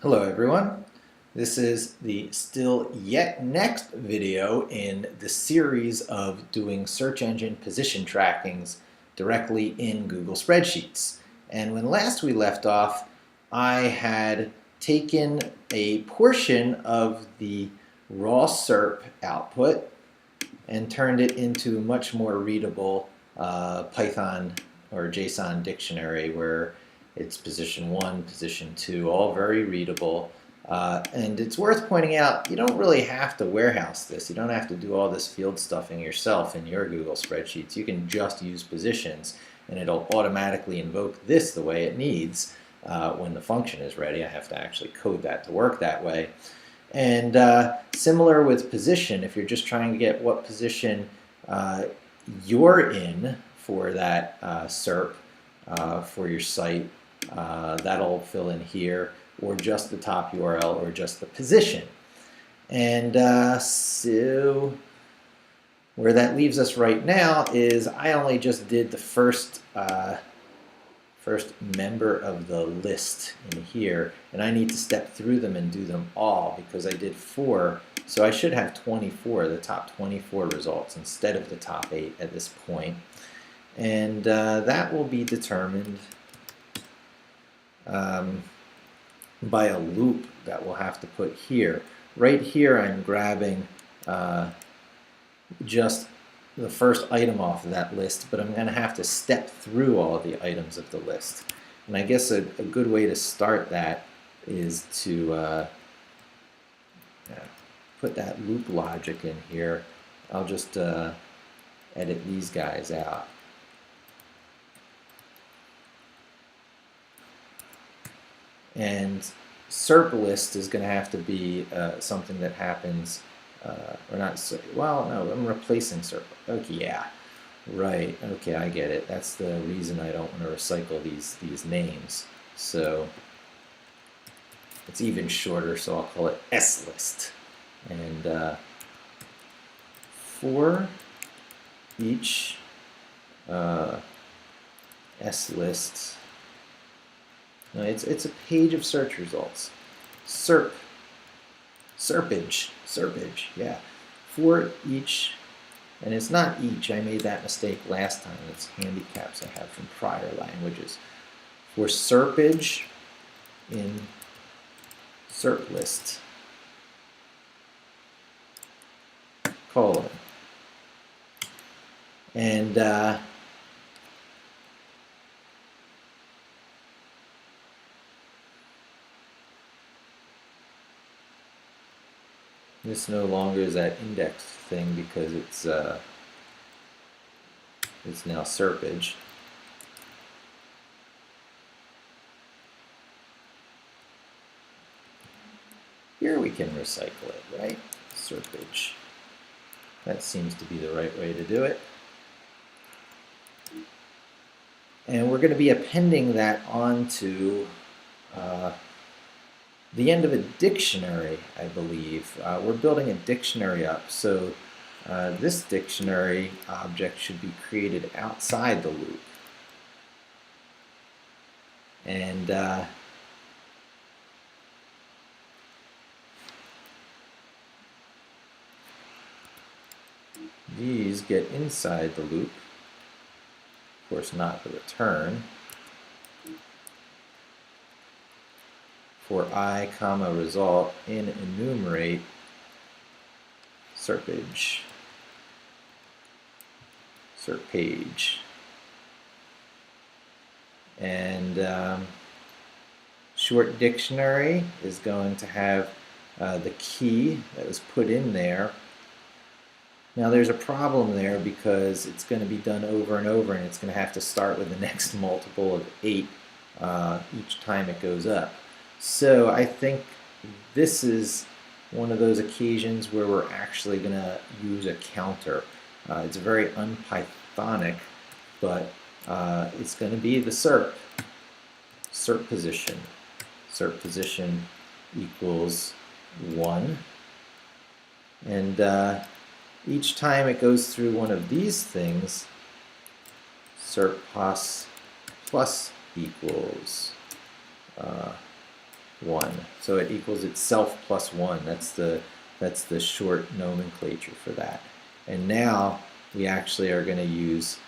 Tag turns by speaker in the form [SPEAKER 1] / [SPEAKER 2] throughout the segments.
[SPEAKER 1] Hello everyone. This is the still yet next video in the series of doing search engine position trackings directly in Google Spreadsheets. And when last we left off, I had taken a portion of the raw SERP output and turned it into a much more readable Python or JSON dictionary where it's position 1, position 2, all very readable. And it's worth pointing out, you don't really have to warehouse this. You don't have to do all this field stuffing yourself in your Google Spreadsheets. You can just use positions, and it'll automatically invoke this the way it needs when the function is ready. I have to actually code that to work that way. And similar with position, if you're just trying to get what position you're in for that SERP for your site, that'll fill in here, or just the top URL, or just the position. And so where that leaves us right now is I only just did the first member of the list in here, and I need to step through them and do them all because I did 4, so I should have 24, the top 24 results instead of the top 8 at this point. And that will be determined by a loop that we'll have to put here. Right here I'm grabbing just the first item off of that list, but I'm going to have to step through all the items of the list. And I guess a good way to start that is to put that loop logic in here. I'll just edit these guys out. And SERP list is going to have to be something that happens, or not, well, no, I'm replacing SERP. Okay, yeah, right, okay, I get it. That's the reason I don't want to recycle these names. So it's even shorter, so I'll call it S list. And for each S list, no, it's a page of search results. SERP, SERPage, yeah. For each, and it's not each, I made that mistake last time. It's handicaps I have from prior languages. For SERPage in SERP list, colon. And this no longer is that index thing because it's now SERPage. Here we can recycle it, right? SERPage. That seems to be the right way to do it. And we're going to be appending that onto the end of a dictionary, I believe. We're building a dictionary up, so this dictionary object should be created outside the loop. And these get inside the loop. Of course, not the return. For I, comma, result in enumerate SERPage, SERPage. And short dictionary is going to have the key that was put in there. Now there's a problem there because it's going to be done over and over, and it's going to have to start with the next multiple of 8 each time it goes up. So I think this is one of those occasions where we're actually going to use a counter. It's very unpythonic, but it's going to be the SERP position. SERP position equals 1. And each time it goes through one of these things, SERP plus equals 1. So it equals itself plus 1. That's the short nomenclature for that. And now we actually are going to use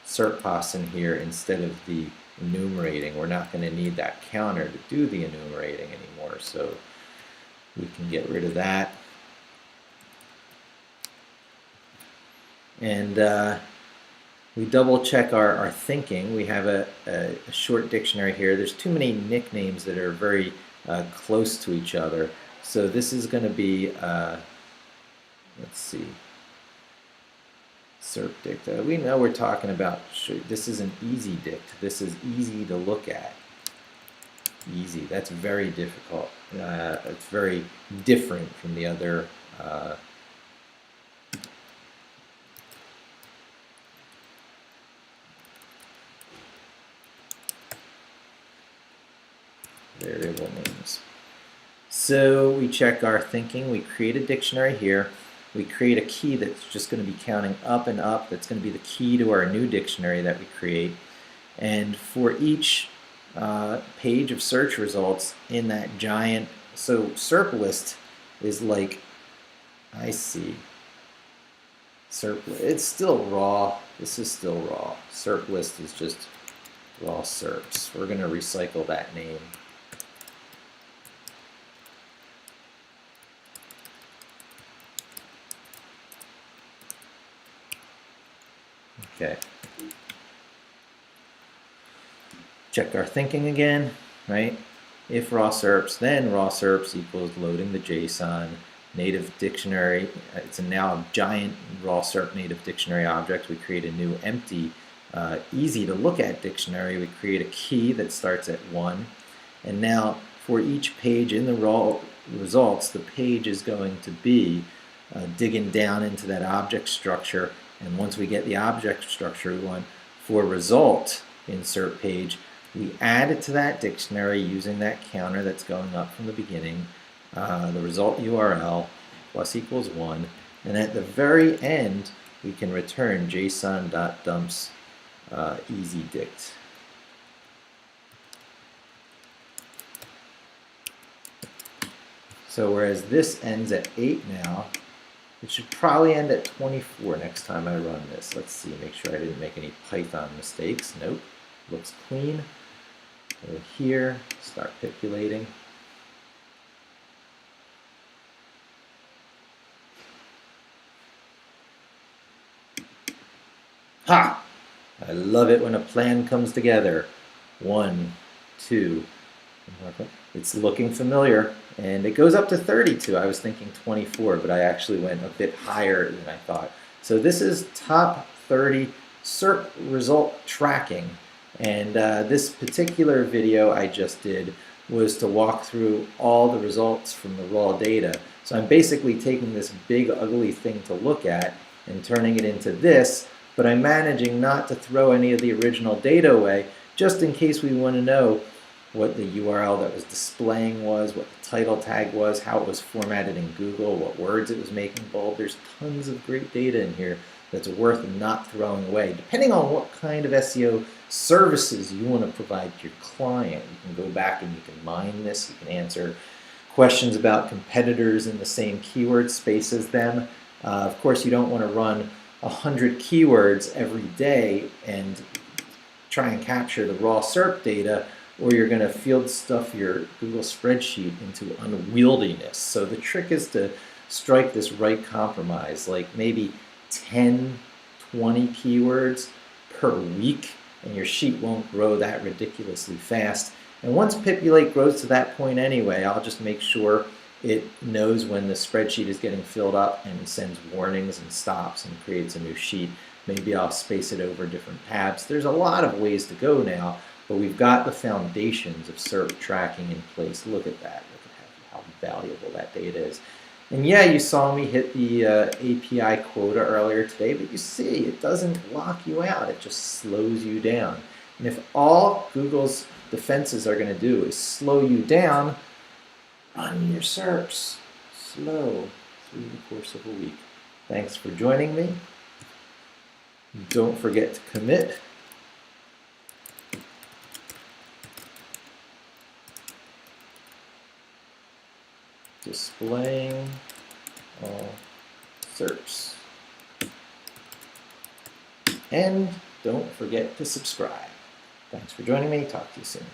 [SPEAKER 1] SERP in here instead of the enumerating. We're not going to need that counter to do the enumerating anymore, so we can get rid of that. And we double check our thinking. We have a short dictionary here. There's too many nicknames that are very close to each other. So this is going to be, let's see, SERP dict. We know we're talking about, this is an easy dict. This is easy to look at. Easy, that's very difficult. It's very different from the other variable names. So we check our thinking. We create a dictionary here. We create a key that's just going to be counting up and up. That's going to be the key to our new dictionary that we create. And for each page of search results in that giant, so SERP list is like, I see, SERP, it's still raw. This is still raw. SERP list is just raw SERPs. We're going to recycle that name. Okay. Check our thinking again, right? If raw SERPs, then raw SERPs equals loading the JSON native dictionary. It's now a giant raw SERP native dictionary object. We create a new empty, easy to look at dictionary. We create a key that starts at 1. And now for each page in the raw results, the page is going to be digging down into that object structure. And once we get the object structure we want for result in SERP page, we add it to that dictionary using that counter that's going up from the beginning, the result URL plus equals 1. And at the very end, we can return json.dumps easy dict. So whereas this ends at 8 now, it should probably end at 24 next time I run this. Let's see, make sure I didn't make any Python mistakes. Nope, looks clean. Go here, start populating. Ha! I love it when a plan comes together. 1, 2. It's looking familiar. And it goes up to 32. I was thinking 24, but I actually went a bit higher than I thought. So this is top 30 SERP result tracking. And this particular video I just did was to walk through all the results from the raw data. So I'm basically taking this big ugly thing to look at and turning it into this, but I'm managing not to throw any of the original data away, just in case we want to know what the URL that was displaying was, what the title tag was, how it was formatted in Google, what words it was making bold. There's tons of great data in here that's worth not throwing away. Depending on what kind of SEO services you want to provide to your client, you can go back and you can mine this. You can answer questions about competitors in the same keyword space as them. Of course, you don't want to run 100 keywords every day and try and capture the raw SERP data, or you're going to field stuff your Google spreadsheet into unwieldiness. So the trick is to strike this right compromise, like maybe 10, 20 keywords per week, and your sheet won't grow that ridiculously fast. And once Populate grows to that point anyway, I'll just make sure it knows when the spreadsheet is getting filled up and sends warnings and stops and creates a new sheet. Maybe I'll space it over different tabs. There's a lot of ways to go now, but we've got the foundations of SERP tracking in place. Look at that. Look at how valuable that data is. And yeah, you saw me hit the API quota earlier today, but you see, it doesn't lock you out. It just slows you down. And if all Google's defenses are going to do is slow you down, run your SERPs slow through the course of a week. Thanks for joining me. Don't forget to commit. displaying all SERPs. And don't forget to subscribe. Thanks for joining me. Talk to you soon.